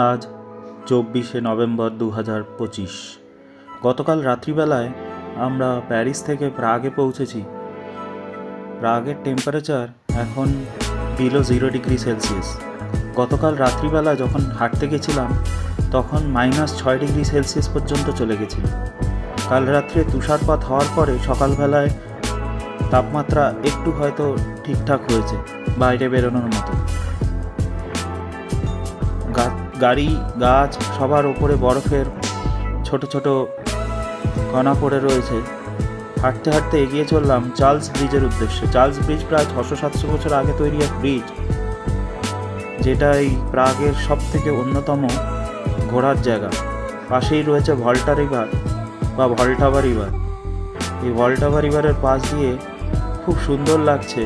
আজ 24শে নভেম্বর 2025। গতকাল রাত্রিবেলায় আমরা প্যারিস থেকে প্রাগে পৌঁছেছি। প্রাগের টেম্পারেচার এখন বিলো 0°C। গতকাল রাত্রিবেলা যখন হাঁটতে গেছিলাম তখন -6°C পর্যন্ত চলে গেছিল। কাল রাত্রে তুষারপাত হওয়ার পরে সকালবেলায় তাপমাত্রা একটু হয়তো ঠিকঠাক হয়েছে, বাইরে বেরোনোর মতো। গাড়ি গাছ সবার ওপরে বরফের ছোট ছোট কণা পড়ে রয়েছে। হাঁটতে হাঁটতে এগিয়ে চললাম চার্লস ব্রিজের উদ্দেশ্যে। চার্লস ব্রিজ প্রায় 600-700 বছর আগে তৈরি এক ব্রিজ, যেটা এই প্রাগের সব থেকে অন্যতম ঘোরার জায়গা। পাশেই রয়েছে ভল্টা রিভার বা ভল্টাভা রিভার। এই ভল্টাভা রিভারের পাশ দিয়ে খুব সুন্দর লাগছে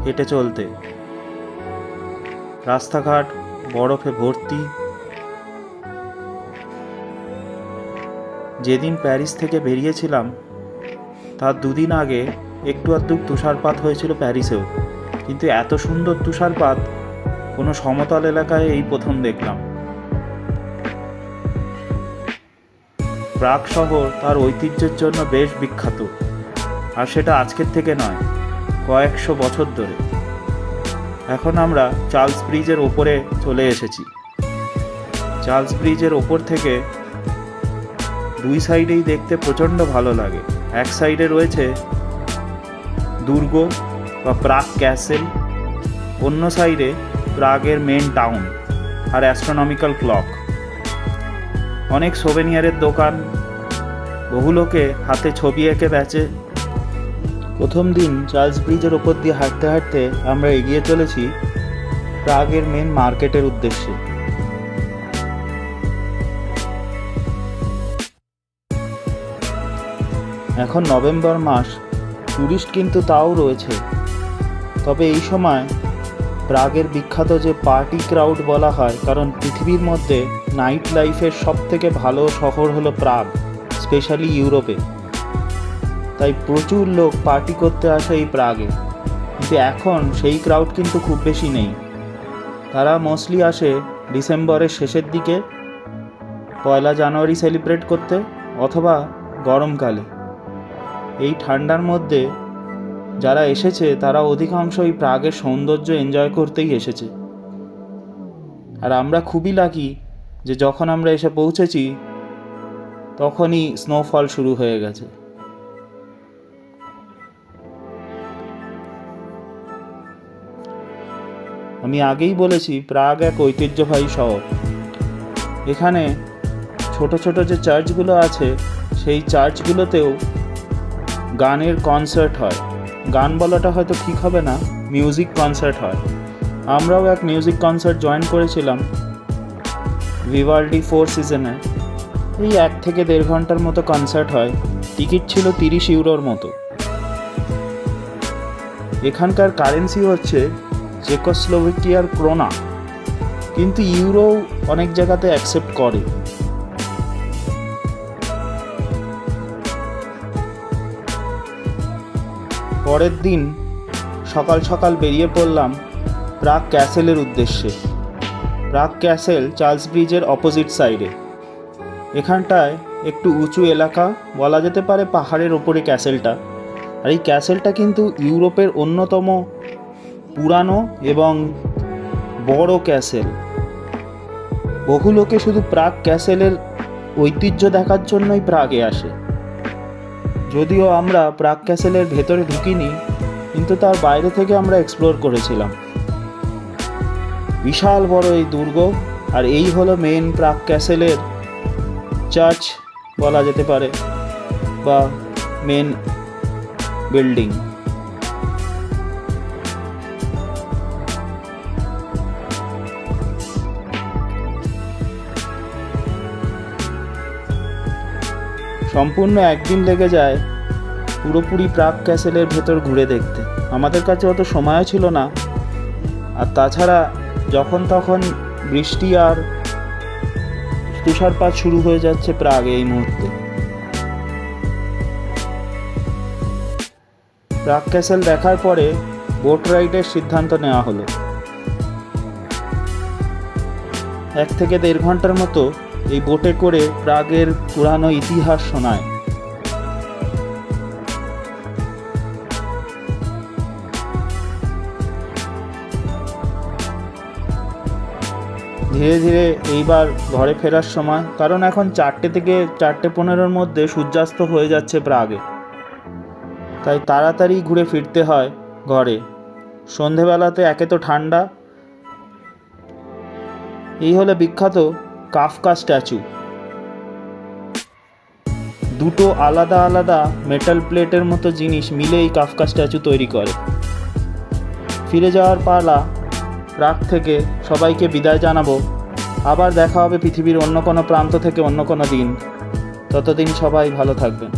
হেঁটে চলতে। রাস্তাঘাট বরফে ভর্তি। যেদিন প্যারিস থেকে বেরিয়েছিলাম তার দুদিন আগে একটু আধটু তুষারপাত হয়েছিল প্যারিসেও, কিন্তু এত সুন্দর তুষারপাত কোনো সমতল এলাকায় এই প্রথম দেখলাম। প্রাগ শহর তার ঐতিহ্যের জন্য বেশ বিখ্যাত, আর সেটা আজকের থেকে নয়, কয়েকশো বছর ধরে। এখন আমরা চার্লস ব্রিজের ওপরে চলে এসেছি। চার্লস ব্রিজের ওপর থেকে দুই সাইডেই দেখতে প্রচণ্ড ভালো লাগে। এক সাইডে রয়েছে দুর্গ বা প্রাগ ক্যাসেল, অন্য সাইডে প্রাগের মেন টাউন আর অ্যাস্ট্রোনমিক্যাল ক্লক। অনেক সোভেনিয়ারের দোকান, বহু লোকে হাতে ছবি এঁকে বেচে। প্রথম দিন চার্লস ব্রিজের ওপর দিয়ে হাঁটতে হাঁটতে আমরা এগিয়ে চলেছি প্রাগের মেন মার্কেটের উদ্দেশ্যে। এখন নভেম্বর মাস, ট্যুরিস্ট কিন্তু তাও রয়েছে। তবে এই সময় প্রাগের বিখ্যাত যে পার্টি ক্রাউড বলা হয়, কারণ পৃথিবীর মধ্যে নাইট লাইফের সব থেকে ভালো শহর হলো প্রাগ, স্পেশালি ইউরোপে। তাই প্রচুর লোক পার্টি করতে আসে এই প্রাগে। কিন্তু এখন সেই ক্রাউড কিন্তু খুব বেশি নেই। তারা মোস্টলি আসে ডিসেম্বরের শেষের দিকে, 1 জানুয়ারি সেলিব্রেট করতে, অথবা গরমকালে। এই ঠান্ডার মধ্যে যারা এসেছে তারা অধিকাংশই প্রাগের সৌন্দর্য এনজয় করতেই এসেছে। আর আমরা খুবই লাকি যে যখন আমরা এসে পৌঁছেছি তখনই স্নোফল শুরু হয়ে গেছে। আমি আগেই বলেছি প্রাগ এক ঐতিহ্যবাহী শহর। এখানে ছোট ছোট যে চার্চগুলো আছে সেই চার্চগুলোতেও গানের কনসার্ট হয়। গান বলাটা হয়তো ঠিক হবে না, মিউজিক কনসার্ট হয়। আমরাও এক মিউজিক কনসার্ট জয়েন করেছিলাম ভিভাল্ডি 4 সিজনে। এই 1 থেকে 1.5 ঘন্টার মতো কনসার্ট হয়। টিকিট ছিল 30 ইউরোর মতো। এখানকার কারেন্সি হচ্ছে চেকোস্লোভাকিয়ার ক্রোনা, কিন্তু ইউরো অনেক জায়গাতে অ্যাকসেপ্ট করে। পরের দিন সকাল সকাল বেরিয়ে পড়লাম প্রাগ ক্যাসেলের উদ্দেশ্যে। প্রাগ ক্যাসেল চার্লস ব্রিজের অপোজিট সাইডে। এখানটায় একটু উঁচু এলাকা, বলা যেতে পারে পাহাড়ের ওপরে ক্যাসেলটা। আর এই ক্যাসেলটা কিন্তু ইউরোপের অন্যতম পুরানো এবং বড় ক্যাসেল। বহু লোকে শুধু প্রাগ ক্যাসেলের ঐতিহ্য দেখার জন্যই প্রাগে আসে। যদিও আমরা প্রাগ ক্যাসেলের ভেতরে ঢুকিনি, কিন্তু তার বাইরে থেকে আমরা এক্সপ্লোর করেছিলাম। বিশাল বড় এই দুর্গ, আর এই হলো মেন প্রাগ ক্যাসেলের চার্চ বলা যেতে পারে, বা মেন বিল্ডিং। সম্পূর্ণ একদিন লেগে যায় পুরোপুরি প্রাগ ক্যাসেলের ভেতর ঘুরে দেখতে। আমাদের কাছে অত সময়ও ছিল না, আর তাছাড়া যখন তখন বৃষ্টি আর তুষারপাত শুরু হয়ে যাচ্ছে প্রাগে এই মুহূর্তে। প্রাগ ক্যাসেল দেখার পরে বোট রাইডের সিদ্ধান্ত নেওয়া হলো। 1 থেকে 1.5 ঘন্টার মতো এই বোটে করে প্রাগের পুরানো ইতিহাস শোনায়। ধীরে ধীরে এইবার ঘরে ফেরার সময়, কারণ এখন 4টে থেকে 4:15-র মধ্যে সূর্যাস্ত হয়ে যাচ্ছে প্রাগে, তাই তাড়াতাড়ি ঘুরে ফিরতে হয় ঘরে। সন্ধেবেলাতে একে তো ঠান্ডা। এই হলো বিখ্যাত কাফকা স্ট্যাচু। দুটো আলাদা আলাদা মেটাল প্লেটের মতো জিনিস মিলে এই কাফকা স্ট্যাচু তৈরি করে। ফিরে যাওয়ার পালা। প্রাগ থেকে সবাইকে বিদায় জানাবো। আবার দেখা হবে পৃথিবীর অন্য কোনো প্রান্ত থেকে অন্য কোনো দিন। ততদিন সবাই ভালো থাকবেন।